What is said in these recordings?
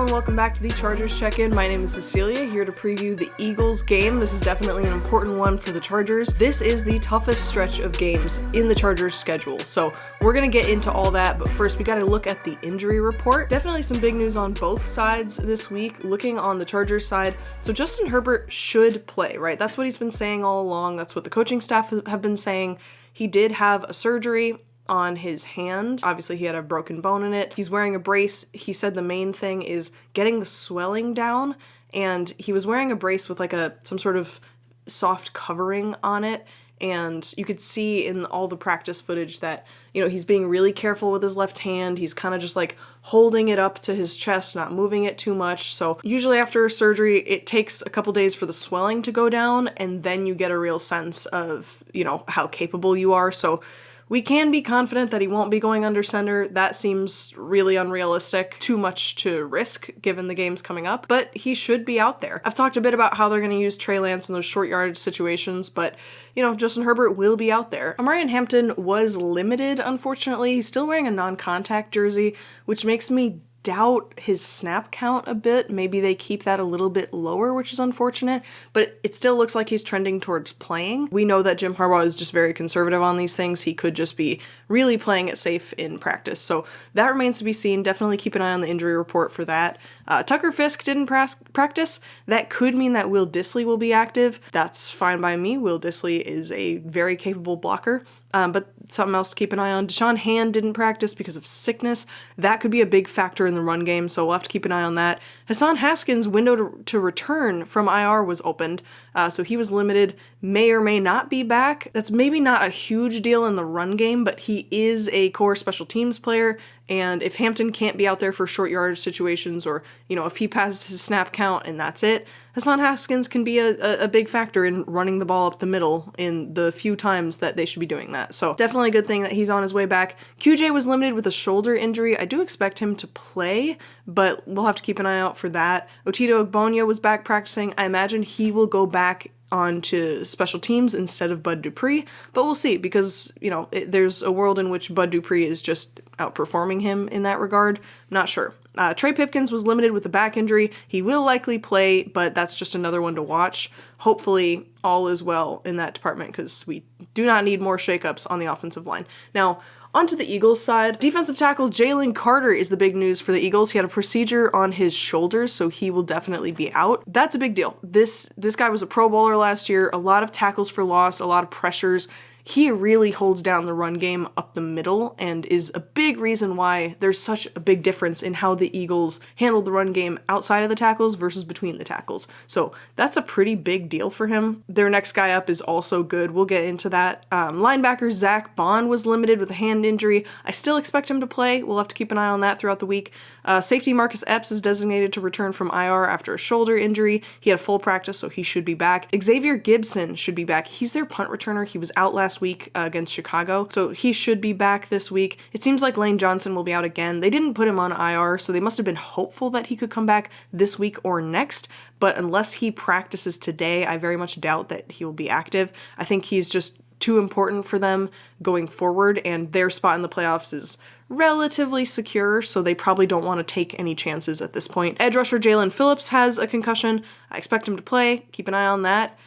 everyone, welcome back to the Chargers Check-In. My name is Cecilia, here to preview the Eagles game. This is definitely an important one for the Chargers. This is the toughest stretch of games in the Chargers schedule, so we're going to get into all that, but first we got to look at the injury report. Definitely some big news on both sides this week. Looking on the Chargers side, so Justin Herbert should play, right? That's what he's been saying all along. That's what the coaching staff have been saying. He did have a surgery on his hand. Obviously, he had a broken bone in it. He's wearing a brace. He said the main thing is getting the swelling down, and he was wearing a brace with like some sort of soft covering on it, and you could see in all the practice footage that, you know, he's being really careful with his left hand. He's kind of just like holding it up to his chest, not moving it too much. So usually after a surgery, it takes a couple days for the swelling to go down, and then you get a real sense of, you know, how capable you are. So we can be confident that he won't be going under center. That seems really unrealistic, too much to risk given the games coming up, but he should be out there. I've talked a bit about how they're going to use Trey Lance in those short yardage situations, but, you know, Justin Herbert will be out there. Omarion Hampton was limited, unfortunately. He's still wearing a non-contact jersey, which makes me doubt his snap count a bit. Maybe they keep that a little bit lower, which is unfortunate, but it still looks like he's trending towards playing. We know that Jim Harbaugh is just very conservative on these things. He could just be really playing it safe in practice. So that remains to be seen. Definitely keep an eye on the injury report for that. Tucker Fisk didn't practice. That could mean that Will Dissly will be active. That's fine by me. Will Dissly is a very capable blocker. But something else to keep an eye on. Deshaun Hand didn't practice because of sickness. That could be a big factor in the run game, so we'll have to keep an eye on that. Hassan Haskins' window to return from IR was opened, so he was limited, may or may not be back. That's maybe not a huge deal in the run game, but he is a core special teams player, and if Hampton can't be out there for short yardage situations, or, you know, if he passes his snap count and that's it, Hassan Haskins can be a big factor in running the ball up the middle in the few times that they should be doing that. So definitely a good thing that he's on his way back. QJ was limited with a shoulder injury. I do expect him to play, but we'll have to keep an eye out for that. Otito Ogbonnia was back practicing. I imagine he will go back onto special teams instead of Bud Dupree, but we'll see, because, you know, there's a world in which Bud Dupree is just outperforming him in that regard. I'm not sure. Trey Pipkins was limited with a back injury. He will likely play, but that's just another one to watch. Hopefully all is well in that department, because we do not need more shakeups on the offensive line. Now, onto the Eagles side. Defensive tackle Jalen Carter is the big news for the Eagles. He had a procedure on his shoulders, so he will definitely be out. That's a big deal. This guy was a Pro Bowler last year, a lot of tackles for loss, a lot of pressures. He really holds down the run game up the middle and is a big reason why there's such a big difference in how the Eagles handle the run game outside of the tackles versus between the tackles. So that's a pretty big deal for him. Their next guy up is also good. We'll get into that. Linebacker Zach Bond was limited with a hand injury. I still expect him to play. We'll have to keep an eye on that throughout the week. Safety Marcus Epps is designated to return from IR after a shoulder injury. He had a full practice, so he should be back. Xavier Gibson should be back. He's their punt returner. He was out last week against Chicago, so he should be back this week. It seems like Lane Johnson will be out again. They didn't put him on IR, so they must have been hopeful that he could come back this week or next, but unless he practices today, I very much doubt that he will be active. I think he's just too important for them going forward, and their spot in the playoffs is relatively secure, so they probably don't want to take any chances at this point. Edge rusher Jalen Phillips has a concussion. I expect him to play. Keep an eye on that.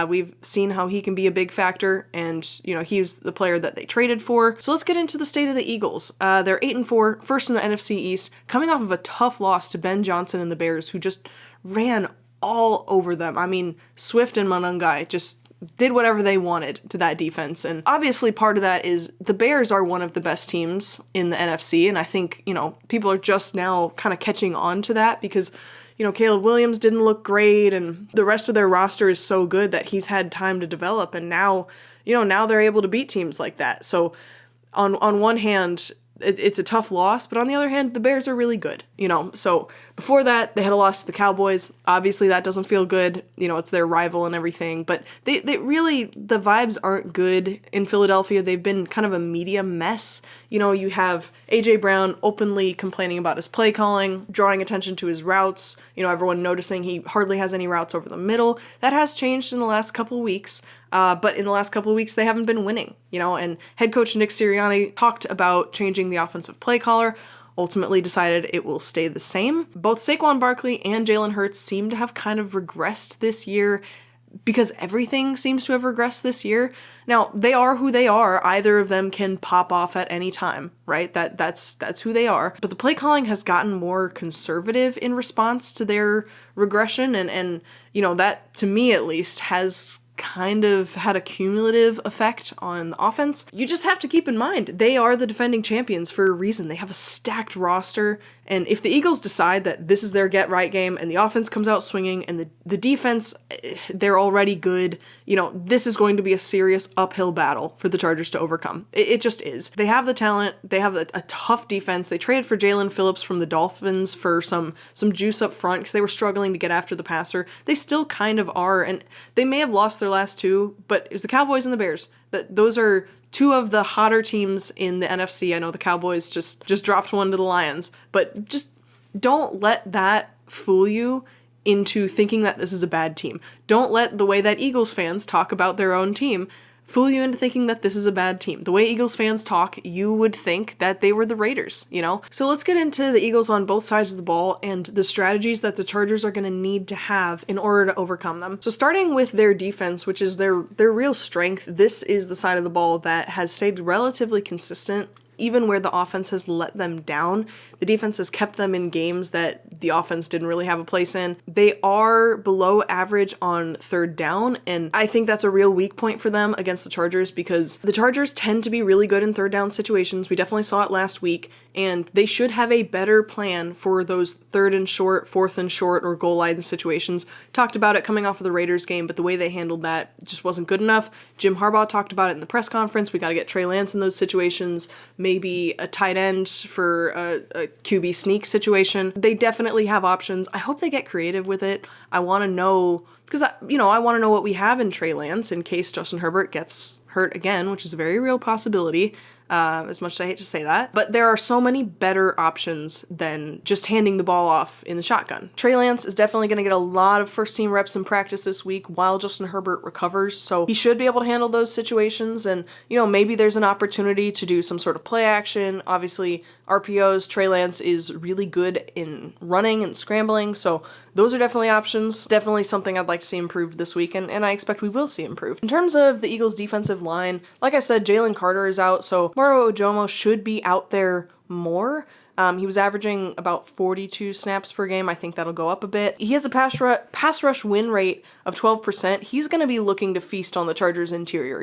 We've seen how he can be a big factor, and, you know, he's the player that they traded for. So let's get into the state of the Eagles. They're 8-4, first in the NFC East, coming off of a tough loss to Ben Johnson and the Bears, who just ran all over them. I mean, Swift and Monungai just did whatever they wanted to that defense. And obviously part of that is the Bears are one of the best teams in the NFC. And I think, you know, people are just now kind of catching on to that, because, you know, Caleb Williams didn't look great, and the rest of their roster is so good that he's had time to develop. And now, you know, now they're able to beat teams like that. So on one hand, it's a tough loss, but on the other hand, the Bears are really good, you know. So before that, they had a loss to the Cowboys. Obviously, that doesn't feel good. You know, it's their rival and everything, but they really, the vibes aren't good in Philadelphia. They've been kind of a media mess. You know, you have A.J. Brown openly complaining about his play calling, drawing attention to his routes, you know, everyone noticing he hardly has any routes over the middle. That has changed in the last couple of weeks. But in the last couple of weeks, they haven't been winning, you know, and head coach Nick Sirianni talked about changing the offensive play caller. ultimately decided it will stay the same. Both Saquon Barkley and Jalen Hurts seem to have kind of regressed this year, because everything seems to have regressed this year. Now, they are who they are. Either of them can pop off at any time, right? That's who they are. But the play calling has gotten more conservative in response to their regression, and that, to me at least, has kind of had a cumulative effect on the offense. You just have to keep in mind, they are the defending champions for a reason. They have a stacked roster, and if the Eagles decide that this is their get-right game and the offense comes out swinging and the defense, they're already good, this is going to be a serious uphill battle for the Chargers to overcome. It just is. They have the talent. They have a tough defense. They traded for Jalen Phillips from the Dolphins for some juice up front because they were struggling to get after the passer. They still kind of are, and they may have lost their last two, but it was the Cowboys and the Bears. Those are two of the hotter teams in the NFC. I know the Cowboys just dropped one to the Lions, but just don't let that fool you into thinking that this is a bad team. Don't let the way that Eagles fans talk about their own team fool you into thinking that this is a bad team. The way Eagles fans talk, you would think that they were the Raiders, So let's get into the Eagles on both sides of the ball and the strategies that the Chargers are going to need to have in order to overcome them. So starting with their defense, which is their real strength, this is the side of the ball that has stayed relatively consistent. Even where the offense has let them down, the defense has kept them in games that the offense didn't really have a place in. They are below average on third down, and I think that's a real weak point for them against the Chargers because the Chargers tend to be really good in third down situations. We definitely saw it last week, and they should have a better plan for those third and short, fourth and short, or goal line situations. Talked about it coming off of the Raiders game, but the way they handled that just wasn't good enough. Jim Harbaugh talked about it in the press conference. We got to get Trey Lance in those situations. Maybe a tight end for a QB sneak situation. They definitely have options. I hope they get creative with it. I want to know, because I want to know what we have in Trey Lance in case Justin Herbert gets hurt again, which is a very real possibility. As much as I hate to say that. But there are so many better options than just handing the ball off in the shotgun. Trey Lance is definitely going to get a lot of first-team reps in practice this week while Justin Herbert recovers, so he should be able to handle those situations, and, maybe there's an opportunity to do some sort of play action. Obviously, RPOs, Trey Lance is really good in running and scrambling, so those are definitely options. Definitely something I'd like to see improved this week, and I expect we will see improved. In terms of the Eagles' defensive line, like I said, Jalen Carter is out, so Moro Ojomo should be out there more. He was averaging about 42 snaps per game. I think that'll go up a bit. He has a pass rush win rate of 12%. He's going to be looking to feast on the Chargers interior.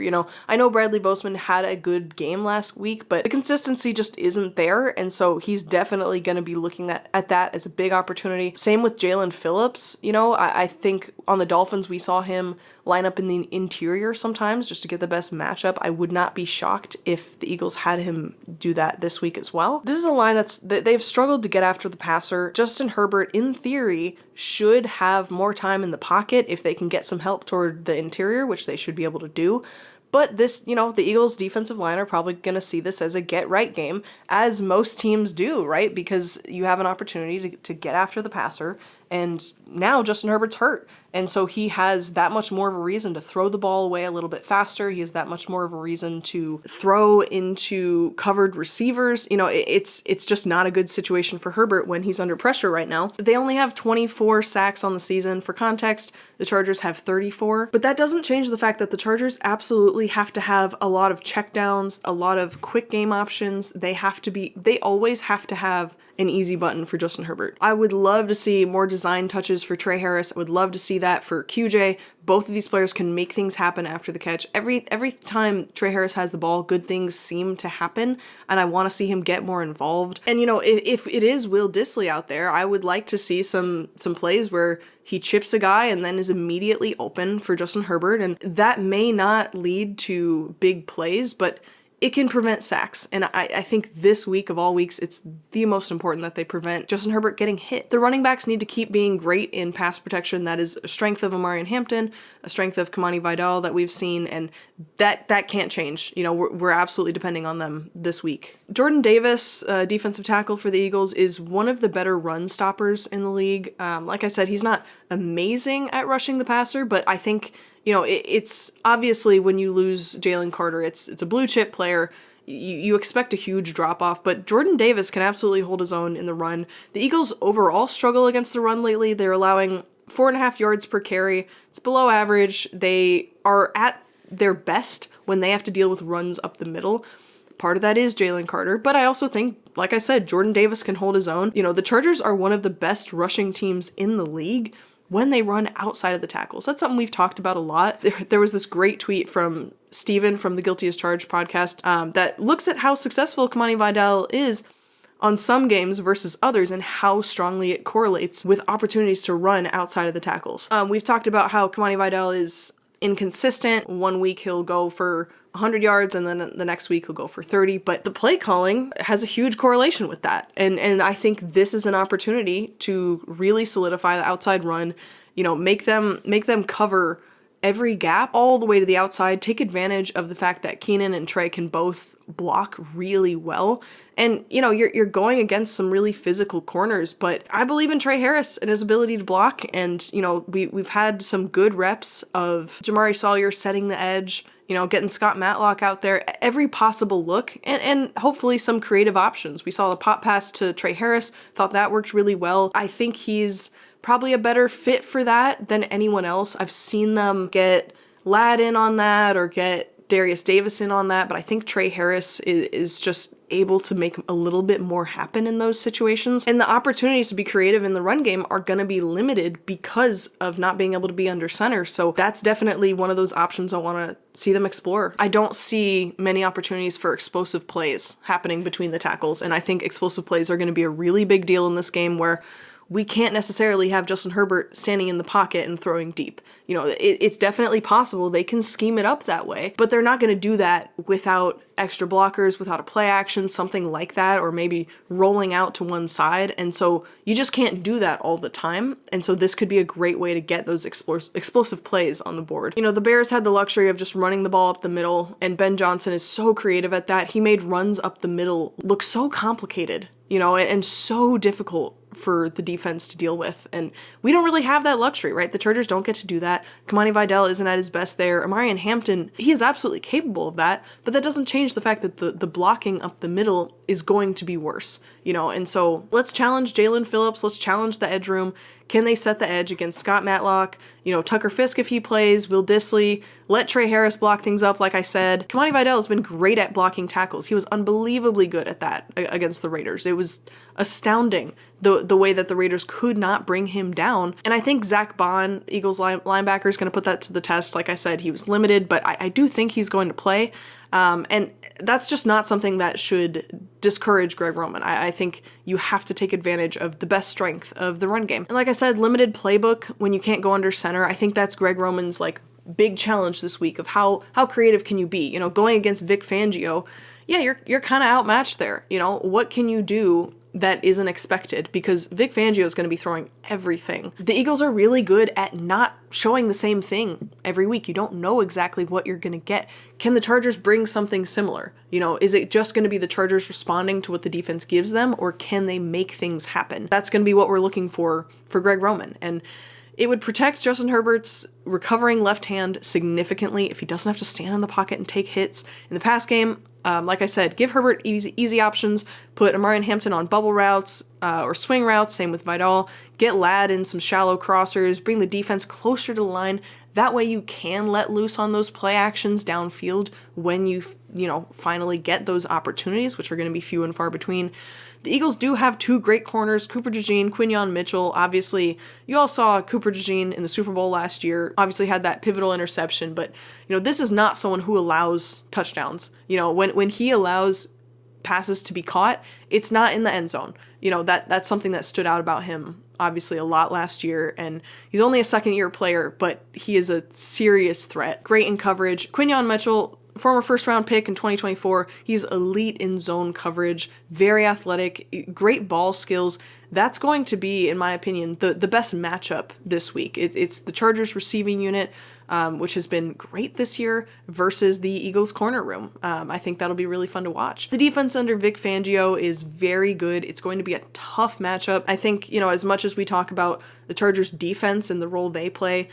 I know Bradley Boseman had a good game last week, but the consistency just isn't there, and so he's definitely going to be looking at that as a big opportunity. Same with Jalen Phillips. I think on the Dolphins we saw him line up in the interior sometimes just to get the best matchup. I would not be shocked if the Eagles had him do that this week as well. This is a line they've struggled to get after the passer. Justin Herbert, in theory, should have more time in the pocket if they can get some help toward the interior, which they should be able to do. But this, the Eagles' defensive line are probably going to see this as a get-right game, as most teams do, right? Because you have an opportunity to get after the passer, and now Justin Herbert's hurt. And so he has that much more of a reason to throw the ball away a little bit faster. He has that much more of a reason to throw into covered receivers. It's just not a good situation for Herbert when he's under pressure right now. They only have 24 sacks on the season. For context, the Chargers have 34. But that doesn't change the fact that the Chargers absolutely have to have a lot of checkdowns, a lot of quick game options. They always have to have an easy button for Justin Herbert. I would love to see more design touches for Trey Harris. I would love to see that for QJ. Both of these players can make things happen after the catch. Every time Trey Harris has the ball, good things seem to happen, and I want to see him get more involved. And if it is Will Dissly out there, I would like to see some plays where he chips a guy and then is immediately open for Justin Herbert, and that may not lead to big plays, but it can prevent sacks, and I think this week of all weeks, it's the most important that they prevent Justin Herbert getting hit. The running backs need to keep being great in pass protection. That is a strength of Omarion Hampton, a strength of Kamani Vidal that we've seen, and that can't change. We're absolutely depending on them this week. Jordan Davis, defensive tackle for the Eagles, is one of the better run stoppers in the league. Like I said, he's not amazing at rushing the passer, but I think it's obviously when you lose Jalen Carter, it's a blue chip player. you expect a huge drop-off, but Jordan Davis can absolutely hold his own in the run. The Eagles overall struggle against the run lately. They're allowing 4.5 yards per carry. It's below average. They are at their best when they have to deal with runs up the middle. Part of that is Jalen Carter, but I also think, like I said, Jordan Davis can hold his own. You know, the Chargers are one of the best rushing teams in the league when they run outside of the tackles. That's something we've talked about a lot. There was this great tweet from Steven from the Guilty as Charged podcast that looks at how successful Kamani Vidal is on some games versus others and how strongly it correlates with opportunities to run outside of the tackles. We've talked about how Kamani Vidal is inconsistent. One week he'll go for 100 yards and then the next week he'll go for 30, but the play calling has a huge correlation with that. And I think this is an opportunity to really solidify the outside run, you know, make them cover every gap all the way to the outside, take advantage of the fact that Keenan and Trey can both block really well. And, you know, you're going against some really physical corners, but I believe in Trey Harris and his ability to block. And, you know, we've had some good reps of Jamari Sawyer setting the edge, you know, getting Scott Matlock out there, every possible look, and hopefully some creative options. We saw the pop pass to Trey Harris, thought that worked really well. I think he's probably a better fit for that than anyone else. I've seen them get Ladd in on that or get Darius Davis in on that, but I think Trey Harris is just able to make a little bit more happen in those situations. And the opportunities to be creative in the run game are going to be limited because of not being able to be under center. So that's definitely one of those options I want to see them explore. I don't see many opportunities for explosive plays happening between the tackles, and I think explosive plays are going to be a really big deal in this game where we can't necessarily have Justin Herbert standing in the pocket and throwing deep. You know, it's definitely possible. They can scheme it up that way, but they're not going to do that without extra blockers, without a play action, something like that, or maybe rolling out to one side. And so you just can't do that all the time. And so this could be a great way to get those explosive plays on the board. You know, the Bears had the luxury of just running the ball up the middle, and Ben Johnson is so creative at that. He made runs up the middle look so complicated, you know, and so difficult for the defense to deal with. And we don't really have that luxury, right? The Chargers don't get to do that. Kamani Vidal isn't at his best there. Omarion Hampton, he is absolutely capable of that, but that doesn't change the fact that the blocking up the middle is going to be worse, you know? And so let's challenge Jalen Phillips. Let's challenge the edge room. Can they set the edge against Scott Matlock? You know, Tucker Fisk if he plays, Will Dissly, let Trey Harris block things up like I said. Kamani Vidal has been great at blocking tackles. He was unbelievably good at that against the Raiders. It was astounding the way that the Raiders could not bring him down. And I think Zach Bond, Eagles linebacker, is going to put that to the test. Like I said, he was limited, but I do think he's going to play. And that's just not something that should discourage Greg Roman. I think you have to take advantage of the best strength of the run game. And like I said, limited playbook when you can't go under center. I think that's Greg Roman's like big challenge this week of how creative can you be? You know, going against Vic Fangio, yeah, you're kind of outmatched there. You know, what can you do that isn't expected? Because Vic Fangio is going to be throwing everything. The Eagles are really good at not showing the same thing every week. You don't know exactly what you're going to get. Can the Chargers bring something similar? You know, is it just going to be the Chargers responding to what the defense gives them, or can they make things happen? That's going to be what we're looking for Greg Roman. And it would protect Justin Herbert's recovering left hand significantly if he doesn't have to stand in the pocket and take hits. In the pass game, like I said, give Herbert easy options, put Omarion Hampton on bubble routes or swing routes, same with Vidal, get Ladd in some shallow crossers, bring the defense closer to the line. That way you can let loose on those play actions downfield when you finally get those opportunities, which are going to be few and far between. The Eagles do have two great corners, Cooper DeJean, Quinyon Mitchell. Obviously, you all saw Cooper DeJean in the Super Bowl last year, obviously had that pivotal interception, but, you know, this is not someone who allows touchdowns. You know, when he allows passes to be caught, it's not in the end zone. You know, that's something that stood out about him, obviously, a lot last year, and he's only a second-year player, but he is a serious threat. Great in coverage. Quinyon Mitchell, former first-round pick in 2024. He's elite in zone coverage, very athletic, great ball skills. That's going to be, in my opinion, the best matchup this week. It's the Chargers receiving unit, which has been great this year, versus the Eagles corner room. I think that'll be really fun to watch. The defense under Vic Fangio is very good. It's going to be a tough matchup. I think, you know, as much as we talk about the Chargers defense and the role they play,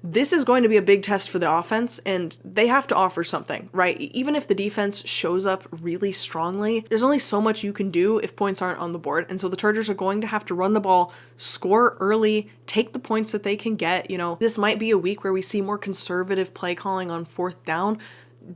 this is going to be a big test for the offense, and they have to offer something, right? Even if the defense shows up really strongly, there's only so much you can do if points aren't on the board. And so the Chargers are going to have to run the ball, score early, take the points that they can get. You know, this might be a week where we see more conservative play calling on 4th down,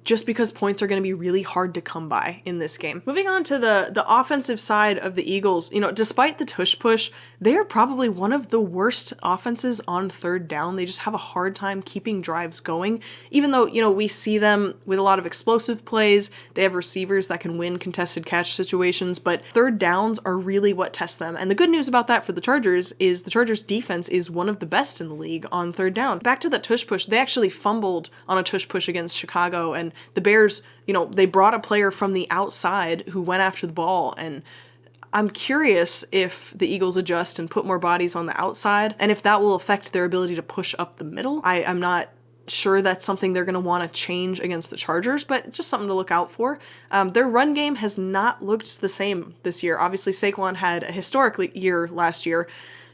just because points are going to be really hard to come by in this game. Moving on to the offensive side of the Eagles, you know, despite the tush push, they are probably one of the worst offenses on 3rd down. They just have a hard time keeping drives going, even though, you know, we see them with a lot of explosive plays. They have receivers that can win contested catch situations, but 3rd downs are really what tests them. And the good news about that for the Chargers is the Chargers defense is one of the best in the league on 3rd down. Back to the tush push, they actually fumbled on a tush push against Chicago, and the Bears, you know, they brought a player from the outside who went after the ball, and I'm curious if the Eagles adjust and put more bodies on the outside, and if that will affect their ability to push up the middle. I'm not sure that's something they're going to want to change against the Chargers, but just something to look out for. Their run game has not looked the same this year. Obviously, Saquon had a historic year last year,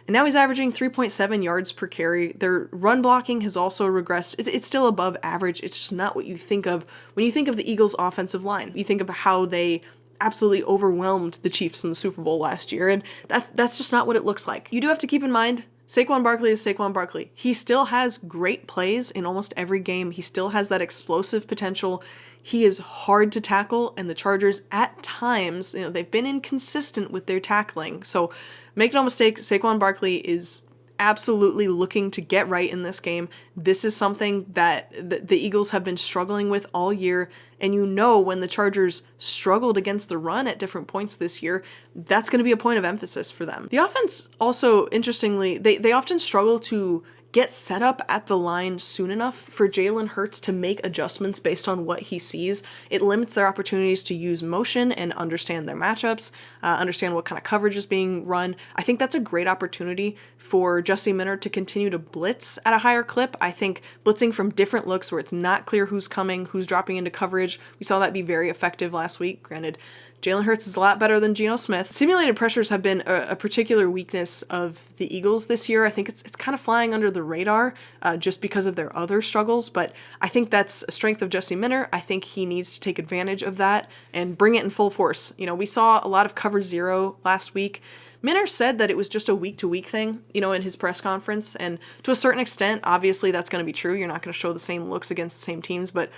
and now he's averaging 3.7 yards per carry. Their run blocking has also regressed. It's still above average. It's just not what you think of when you think of the Eagles' offensive line. You think of how they absolutely overwhelmed the Chiefs in the Super Bowl last year, and that's just not what it looks like. You do have to keep in mind, Saquon Barkley is Saquon Barkley. He still has great plays in almost every game. He still has that explosive potential. He is hard to tackle, and the Chargers at times, you know, they've been inconsistent with their tackling. So make no mistake, Saquon Barkley is absolutely looking to get right in this game. This is something that the Eagles have been struggling with all year, and you know when the Chargers struggled against the run at different points this year, that's going to be a point of emphasis for them. The offense also, interestingly, they often struggle to get set up at the line soon enough for Jalen Hurts to make adjustments based on what he sees. It limits their opportunities to use motion and understand their matchups, understand what kind of coverage is being run. I think that's a great opportunity for Jesse Minter to continue to blitz at a higher clip. I think blitzing from different looks where it's not clear who's coming, who's dropping into coverage, we saw that be very effective last week. Granted, Jalen Hurts is a lot better than Geno Smith. Simulated pressures have been a particular weakness of the Eagles this year. I think it's kind of flying under the radar just because of their other struggles, but I think that's a strength of Jesse Minter. I think he needs to take advantage of that and bring it in full force. You know, we saw a lot of cover zero last week. Minter said that it was just a week-to-week thing, you know, in his press conference, and to a certain extent, obviously that's going to be true. You're not going to show the same looks against the same teams, but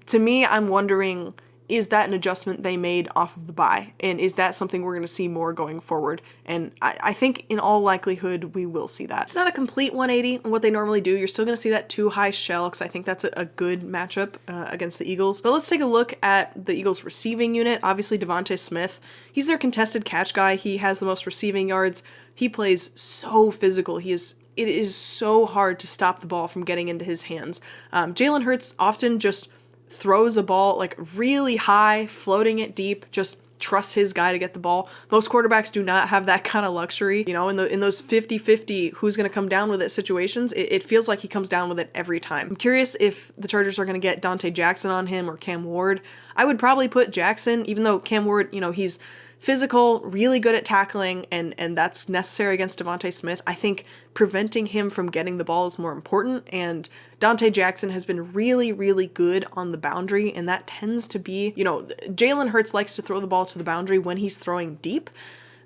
to me, I'm wondering, is that an adjustment they made off of the bye? And is that something we're going to see more going forward? And I think in all likelihood, we will see that. It's not a complete 180 on what they normally do. You're still going to see that too high shell, because I think that's a good matchup against the Eagles. But let's take a look at the Eagles receiving unit. Obviously, Devontae Smith, he's their contested catch guy. He has the most receiving yards. He plays so physical. It is so hard to stop the ball from getting into his hands. Jalen Hurts often just throws a ball like really high, floating it deep, just trusts his guy to get the ball. Most quarterbacks do not have that kind of luxury. You know, in those 50-50 who's going to come down with it situations, it feels like he comes down with it every time. I'm curious if the Chargers are going to get Dante Jackson on him or Cam Ward. I would probably put Jackson, even though Cam Ward, you know, he's physical, really good at tackling, and that's necessary against Devontae Smith. I think preventing him from getting the ball is more important, and Dante Jackson has been really, really good on the boundary, and that tends to be, you know, Jalen Hurts likes to throw the ball to the boundary when he's throwing deep.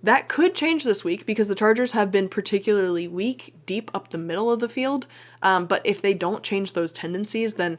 That could change this week because the Chargers have been particularly weak deep up the middle of the field, but if they don't change those tendencies, then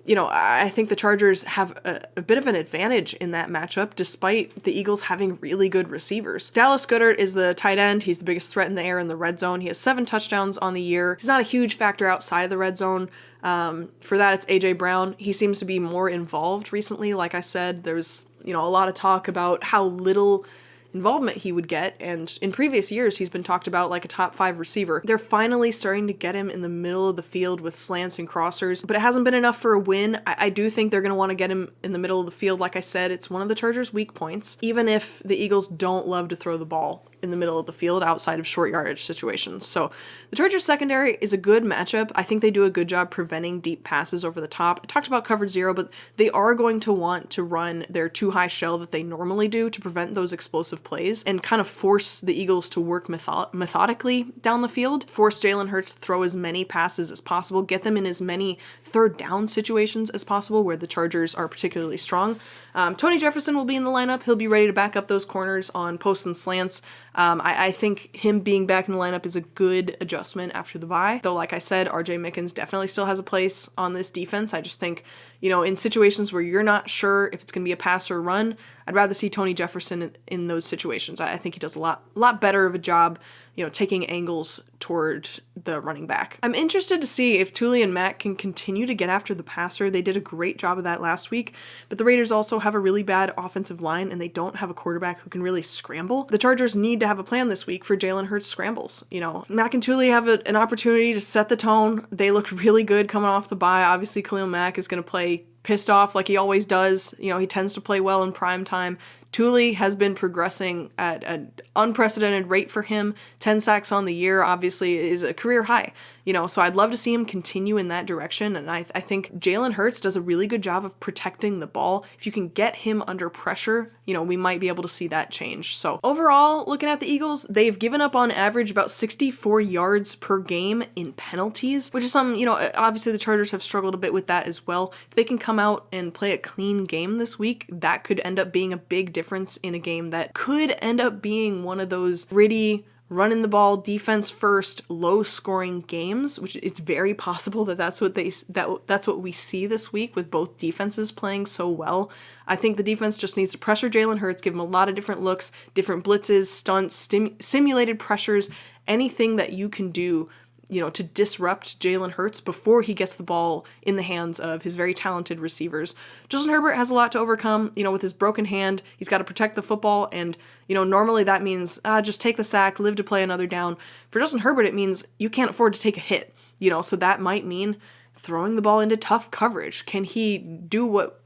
you know, I think the Chargers have a bit of an advantage in that matchup, despite the Eagles having really good receivers. Dallas Goedert is the tight end. He's the biggest threat in the air in the red zone. He has 7 touchdowns on the year. He's not a huge factor outside of the red zone. For that, it's A.J. Brown. He seems to be more involved recently. Like I said, there's, you know, a lot of talk about how little involvement he would get, and in previous years he's been talked about like a top 5 receiver. They're finally starting to get him in the middle of the field with slants and crossers, but it hasn't been enough for a win. I do think they're going to want to get him in the middle of the field. Like I said, it's one of the Chargers' weak points, even if the Eagles don't love to throw the ball. in the middle of the field outside of short yardage situations. So the Chargers secondary is a good matchup. I think they do a good job preventing deep passes over the top. I talked about coverage 0, but they are going to want to run their too high shell that they normally do to prevent those explosive plays and kind of force the Eagles to work methodically down the field, force Jalen Hurts to throw as many passes as possible, get them in as many third down situations as possible where the Chargers are particularly strong. Tony Jefferson will be in the lineup. He'll be ready to back up those corners on posts and slants. I think him being back in the lineup is a good adjustment after the bye. Though, like I said, RJ Mickens definitely still has a place on this defense. I just think, in situations where you're not sure if it's going to be a pass or a run, I'd rather see Tony Jefferson in those situations. I think he does a lot better of a job, taking angles toward the running back. I'm interested to see if Tuli and Matt can continue to get after the passer. They did a great job of that last week, but the Raiders also have a really bad offensive line and they don't have a quarterback who can really scramble. The Chargers need to have a plan this week for Jalen Hurts scrambles. Mack and Tuli have an opportunity to set the tone. They looked really good coming off the bye. Obviously, Khalil Mack is going to play pissed off like he always does. He tends to play well in prime time. Tuli has been progressing at an unprecedented rate for him. 10 sacks on the year, obviously, is a career high. So I'd love to see him continue in that direction. And I think Jalen Hurts does a really good job of protecting the ball. If you can get him under pressure, we might be able to see that change. So overall, looking at the Eagles, they've given up on average about 64 yards per game in penalties, which is something, obviously the Chargers have struggled a bit with that as well. If they can come out and play a clean game this week, that could end up being a big difference in a game that could end up being one of those gritty, running the ball, defense first, low scoring games, which it's very possible that's what we see this week with both defenses playing so well. I think the defense just needs to pressure Jalen Hurts, give him a lot of different looks, different blitzes, stunts, simulated pressures, anything that you can do to disrupt Jalen Hurts before he gets the ball in the hands of his very talented receivers. Justin Herbert has a lot to overcome, with his broken hand. He's got to protect the football, and, normally that means just take the sack, live to play another down. For Justin Herbert, it means you can't afford to take a hit, so that might mean throwing the ball into tough coverage. Can he do what,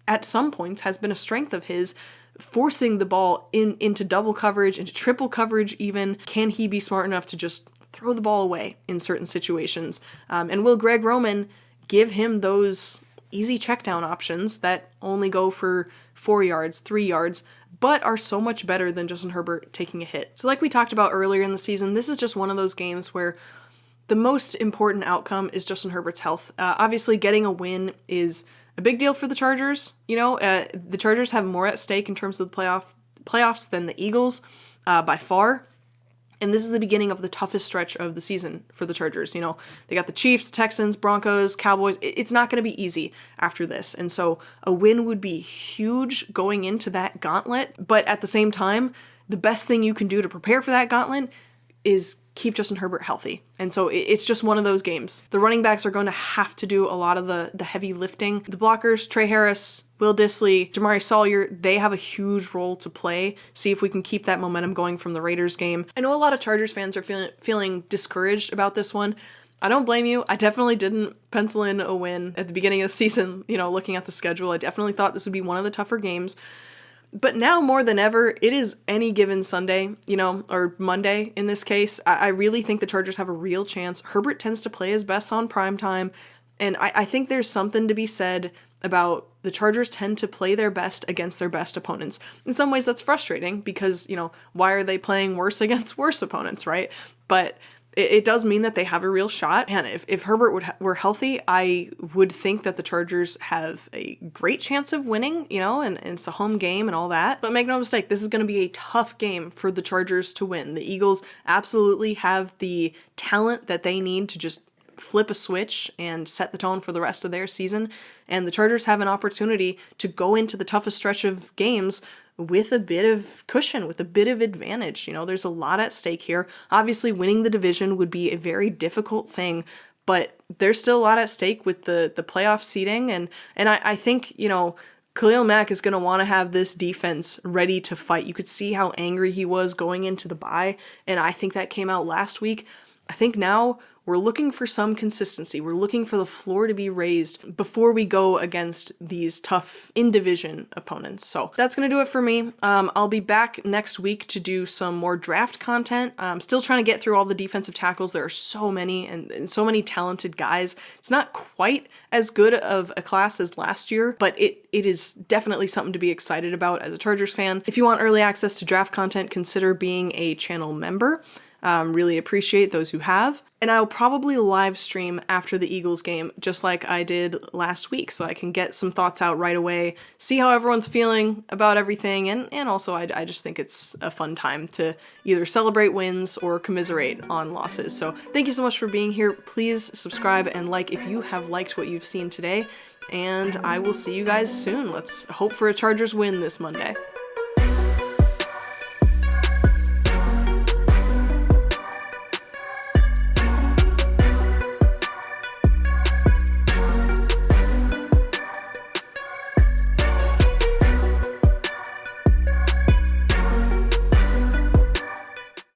at some points has been a strength of his, forcing the ball into double coverage, into triple coverage even? Can he be smart enough to just throw the ball away in certain situations? And will Greg Roman give him those easy check down options that only go for 4 yards, 3 yards, but are so much better than Justin Herbert taking a hit? So like we talked about earlier in the season, this is just one of those games where the most important outcome is Justin Herbert's health. Obviously, getting a win is a big deal for the Chargers. The Chargers have more at stake in terms of the playoffs than the Eagles by far. And this is the beginning of the toughest stretch of the season for the Chargers. They got the Chiefs, Texans, Broncos, Cowboys. It's not going to be easy after this. And so a win would be huge going into that gauntlet. But at the same time, the best thing you can do to prepare for that gauntlet is keep Justin Herbert healthy. And so it's just one of those games. The running backs are going to have to do a lot of the heavy lifting. The blockers, Trey Harris, Will Dissly, Jamari Sawyer, they have a huge role to play. See if we can keep that momentum going from the Raiders game. I know a lot of Chargers fans are feeling discouraged about this one. I don't blame you. I definitely didn't pencil in a win at the beginning of the season, looking at the schedule. I definitely thought this would be one of the tougher games. But now more than ever, it is any given Sunday, or Monday in this case. I really think the Chargers have a real chance. Herbert tends to play his best on primetime, and I think there's something to be said about the Chargers tend to play their best against their best opponents. In some ways, that's frustrating because, why are they playing worse against worse opponents, right? But it does mean that they have a real shot. And if Herbert were healthy, I would think that the Chargers have a great chance of winning, and it's a home game and all that. But make no mistake, this is going to be a tough game for the Chargers to win. The Eagles absolutely have the talent that they need to just flip a switch and set the tone for the rest of their season. And the Chargers have an opportunity to go into the toughest stretch of games with a bit of cushion, with a bit of advantage. There's a lot at stake here. Obviously, winning the division would be a very difficult thing, but there's still a lot at stake with the playoff seeding. And I think, Khalil Mack is going to want to have this defense ready to fight. You could see how angry he was going into the bye, and I think that came out last week. I think now we're looking for some consistency. We're looking for the floor to be raised before we go against these tough in-division opponents. So that's going to do it for me. I'll be back next week to do some more draft content. I'm still trying to get through all the defensive tackles. There are so many and so many talented guys. It's not quite as good of a class as last year, but it is definitely something to be excited about as a Chargers fan. If you want early access to draft content, consider being a channel member. Really appreciate those who have. And I'll probably live stream after the Eagles game, just like I did last week, so I can get some thoughts out right away, see how everyone's feeling about everything, and also I just think it's a fun time to either celebrate wins or commiserate on losses. So thank you so much for being here. Please subscribe and like if you have liked what you've seen today, and I will see you guys soon. Let's hope for a Chargers win this Monday.